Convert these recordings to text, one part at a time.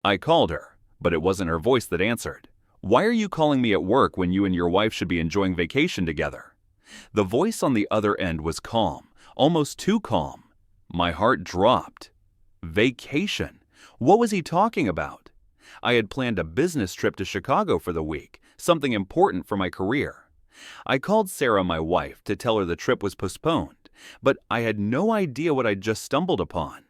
I called her, but it wasn't her voice that answered. "Why are you calling me at work when you and your wife should be enjoying vacation together?" The voice on the other end was calm, almost too calm. My heart dropped. Vacation? What was he talking about? I had planned a business trip to Chicago for the week, something important for my career. I called Sarah, my wife, to tell her the trip was postponed, but I had no idea what I'd just stumbled upon.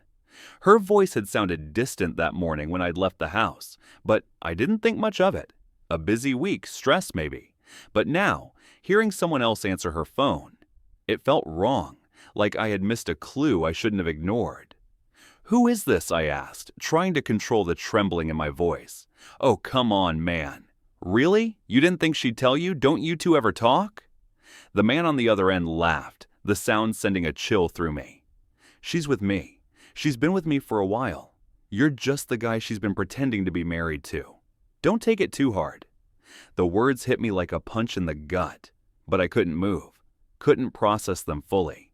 Her voice had sounded distant that morning when I'd left the house, but I didn't think much of it. A busy week, stress maybe. But now, hearing someone else answer her phone, it felt wrong, like I had missed a clue I shouldn't have ignored. "Who is this?" I asked, trying to control the trembling in my voice. "Oh, come on, man. Really? You didn't think she'd tell you? Don't you two ever talk?" The man on the other end laughed, the sound sending a chill through me. "She's with me. She's been with me for a while. You're just the guy she's been pretending to be married to. Don't take it too hard." The words hit me like a punch in the gut, but I couldn't move, couldn't process them fully.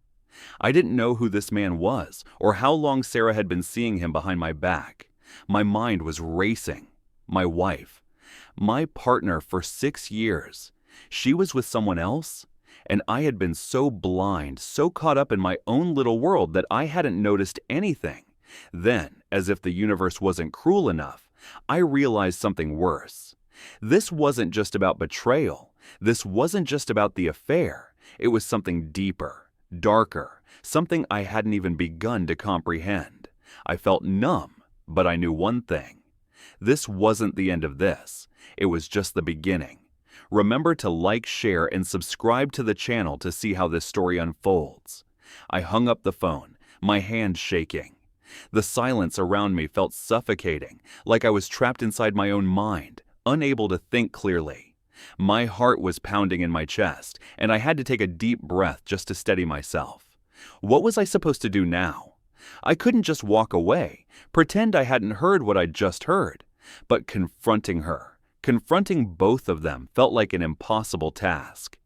I didn't know who this man was or how long Sarah had been seeing him behind my back. My mind was racing. My wife, my partner for 6 years. She was with someone else? And I had been so blind, so caught up in my own little world that I hadn't noticed anything. Then, as if the universe wasn't cruel enough, I realized something worse. This wasn't just about betrayal. This wasn't just about the affair. It was something deeper, darker, something I hadn't even begun to comprehend. I felt numb, but I knew one thing. This wasn't the end of this. It was just the beginning. Remember to like, share, and subscribe to the channel to see how this story unfolds. I hung up the phone, my hand shaking. The silence around me felt suffocating, like I was trapped inside my own mind, unable to think clearly. My heart was pounding in my chest, and I had to take a deep breath just to steady myself. What was I supposed to do now? I couldn't just walk away, pretend I hadn't heard what I'd just heard. But confronting her, confronting both of them felt like an impossible task.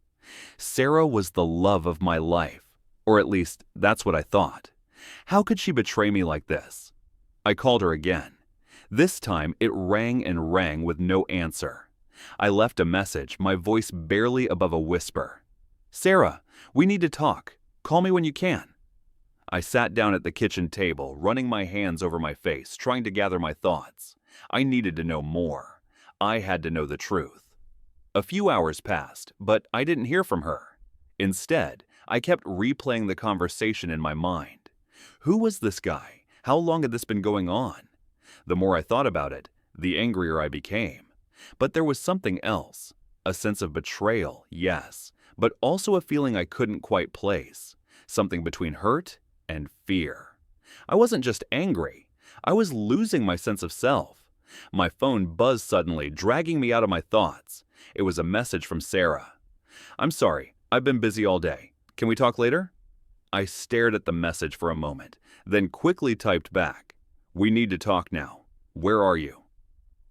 Sarah was the love of my life, or at least that's what I thought. How could she betray me like this? I called her again. This time it rang and rang with no answer. I left a message, my voice barely above a whisper. "Sarah, we need to talk. Call me when you can." I sat down at the kitchen table, running my hands over my face, trying to gather my thoughts. I needed to know more. I had to know the truth. A few hours passed, but I didn't hear from her. Instead, I kept replaying the conversation in my mind. Who was this guy? How long had this been going on? The more I thought about it, the angrier I became. But there was something else. A sense of betrayal, yes, but also a feeling I couldn't quite place. Something between hurt and fear. I wasn't just angry. I was losing my sense of self. My phone buzzed suddenly, dragging me out of my thoughts. It was a message from Sarah. "I'm sorry, I've been busy all day. Can we talk later?" I stared at the message for a moment, then quickly typed back, "We need to talk now. Where are you?"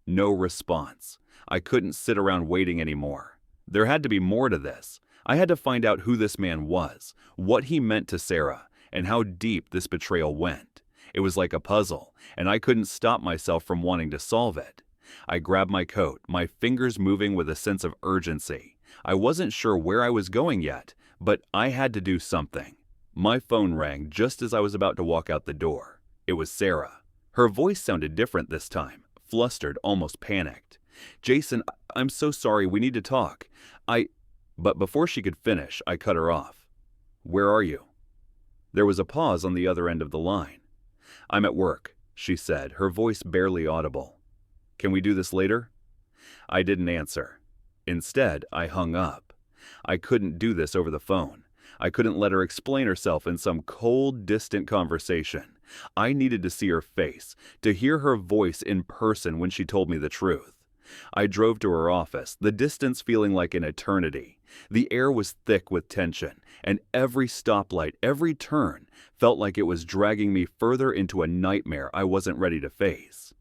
No response. I couldn't sit around waiting anymore. There had to be more to this. I had to find out who this man was, what he meant to Sarah, and how deep this betrayal went. It was like a puzzle, and I couldn't stop myself from wanting to solve it. I grabbed my coat, my fingers moving with a sense of urgency. I wasn't sure where I was going yet, but I had to do something. My phone rang just as I was about to walk out the door. It was Sarah. Her voice sounded different this time, flustered, almost panicked. "Jason, I'm so sorry, we need to talk. But before she could finish, I cut her off. "Where are you?" There was a pause on the other end of the line. "I'm at work," she said, her voice barely audible. "Can we do this later?" I didn't answer. Instead, I hung up. I couldn't do this over the phone. I couldn't let her explain herself in some cold, distant conversation. I needed to see her face, to hear her voice in person when she told me the truth. I drove to her office, the distance feeling like an eternity. The air was thick with tension, and every stoplight, every turn, felt like it was dragging me further into a nightmare I wasn't ready to face.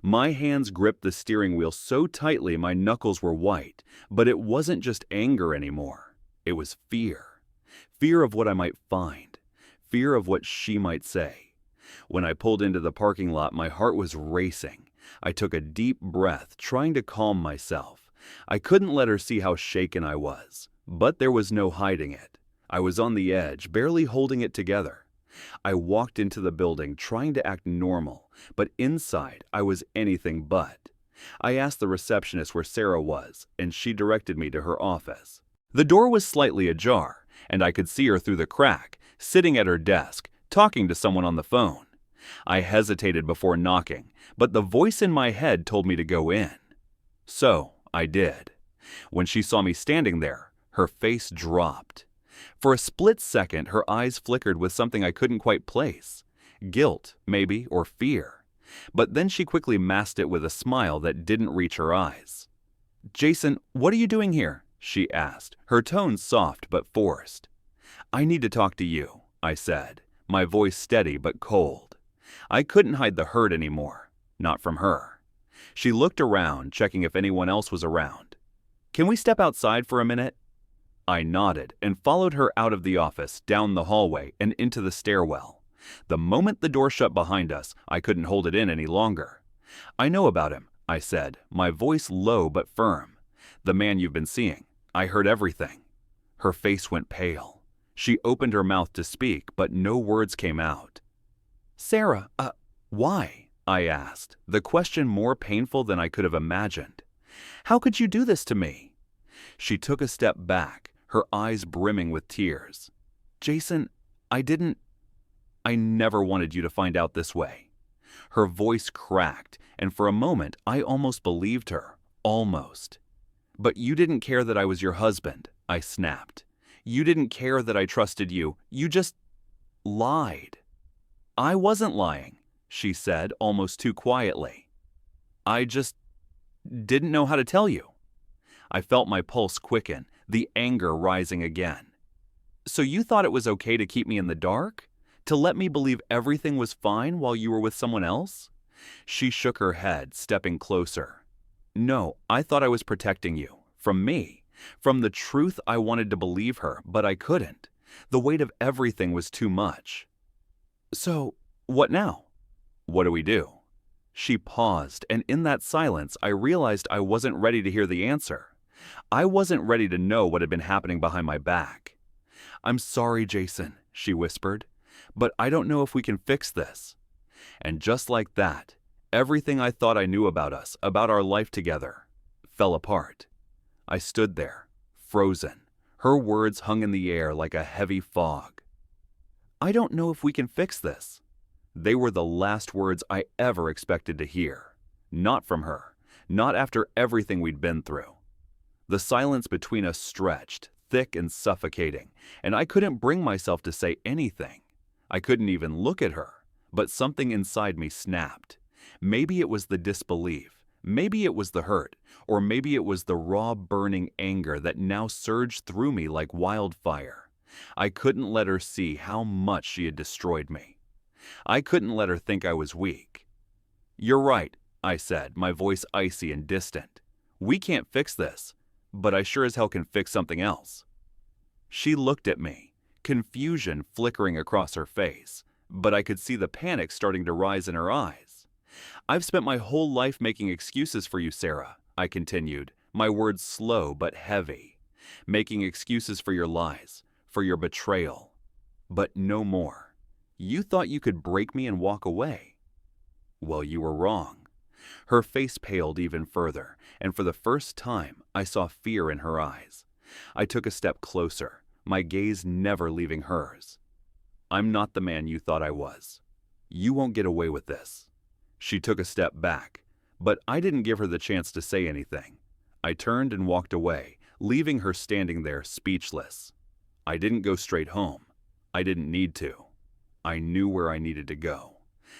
My hands gripped the steering wheel so tightly my knuckles were white, but it wasn't just anger anymore. It was fear. Fear of what I might find. Fear of what she might say. When I pulled into the parking lot, my heart was racing. I took a deep breath, trying to calm myself. I couldn't let her see how shaken I was, but there was no hiding it. I was on the edge, barely holding it together. I walked into the building, trying to act normal, but inside I was anything but. I asked the receptionist where Sarah was, and she directed me to her office. The door was slightly ajar, and I could see her through the crack, sitting at her desk, talking to someone on the phone. I hesitated before knocking, but the voice in my head told me to go in. So I did. When she saw me standing there, her face dropped. For a split second, her eyes flickered with something I couldn't quite place. Guilt, maybe, or fear. But then she quickly masked it with a smile that didn't reach her eyes. "Jason, what are you doing here?" she asked, her tone soft but forced. "I need to talk to you," I said, my voice steady but cold. I couldn't hide the hurt anymore, not from her. She looked around, checking if anyone else was around. "Can we step outside for a minute?" I nodded and followed her out of the office, down the hallway, and into the stairwell. The moment the door shut behind us, I couldn't hold it in any longer. "I know about him," I said, my voice low but firm. "The man you've been seeing. I heard everything." Her face went pale. She opened her mouth to speak, but no words came out. "Sarah, why?" I asked, the question more painful than I could have imagined. "How could you do this to me?" She took a step back, her eyes brimming with tears. "Jason, I never wanted you to find out this way." Her voice cracked, and for a moment I almost believed her. Almost. "But you didn't care that I was your husband," I snapped. "You didn't care that I trusted you. You just lied." "I wasn't lying," she said almost too quietly. "I just didn't know how to tell you." I felt my pulse quicken, the anger rising again. "So you thought it was okay to keep me in the dark? To let me believe everything was fine while you were with someone else?" She shook her head, stepping closer. "No, I thought I was protecting you. From me. From the truth. I wanted to believe her, but I couldn't. The weight of everything was too much." "So, what now?" "What do we do?" She paused, and in that silence I realized I wasn't ready to hear the answer. I wasn't ready to know what had been happening behind my back. "I'm sorry, Jason," she whispered, "but I don't know if we can fix this." And just like that, everything I thought I knew about us, about our life together, fell apart. I stood there, frozen. Her words hung in the air like a heavy fog. "I don't know if we can fix this." They were the last words I ever expected to hear. Not from her. Not after everything we'd been through. The silence between us stretched, thick and suffocating, and I couldn't bring myself to say anything. I couldn't even look at her, but something inside me snapped. Maybe it was the disbelief, maybe it was the hurt, or maybe it was the raw, burning anger that now surged through me like wildfire. I couldn't let her see how much she had destroyed me. I couldn't let her think I was weak. "You're right," I said, my voice icy and distant. "We can't fix this, but I sure as hell can fix something else." She looked at me, confusion flickering across her face, but I could see the panic starting to rise in her eyes. "I've spent my whole life making excuses for you, Sarah," I continued, my words slow but heavy. "Making excuses for your lies, for your betrayal. But no more. You thought you could break me and walk away. Well, you were wrong." Her face paled even further, and for the first time, I saw fear in her eyes. I took a step closer, my gaze never leaving hers. "I'm not the man you thought I was. You won't get away with this." She took a step back, but I didn't give her the chance to say anything. I turned and walked away, leaving her standing there speechless. I didn't go straight home. I didn't need to. I knew where I needed to go.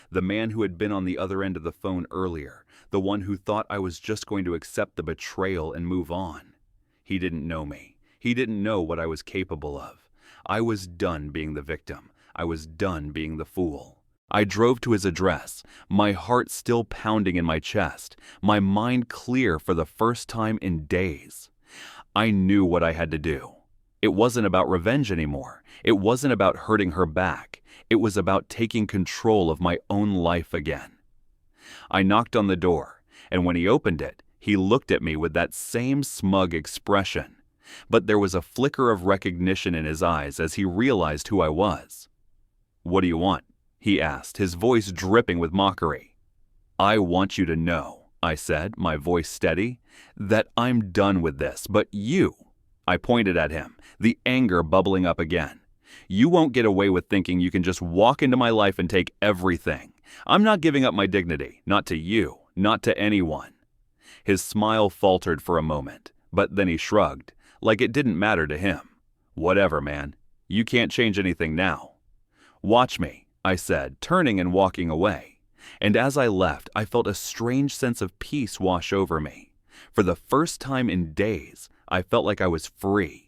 The man who had been on the other end of the phone earlier, the one who thought I was just going to accept the betrayal and move on. He didn't know me. He didn't know what I was capable of. I was done being the victim. I was done being the fool. I drove to his address, my heart still pounding in my chest, my mind clear for the first time in days. I knew what I had to do. It wasn't about revenge anymore. It wasn't about hurting her back. It was about taking control of my own life again. I knocked on the door, and when he opened it, he looked at me with that same smug expression. But there was a flicker of recognition in his eyes as he realized who I was. "What do you want?" he asked, his voice dripping with mockery. "I want you to know," I said, my voice steady, "that I'm done with this, but you—" I pointed at him, the anger bubbling up again. "You won't get away with thinking you can just walk into my life and take everything. I'm not giving up my dignity, not to you, not to anyone." His smile faltered for a moment, but then he shrugged, like it didn't matter to him. "Whatever, man. You can't change anything now." "Watch me," I said, turning and walking away. And as I left, I felt a strange sense of peace wash over me. For the first time in days, I felt like I was free.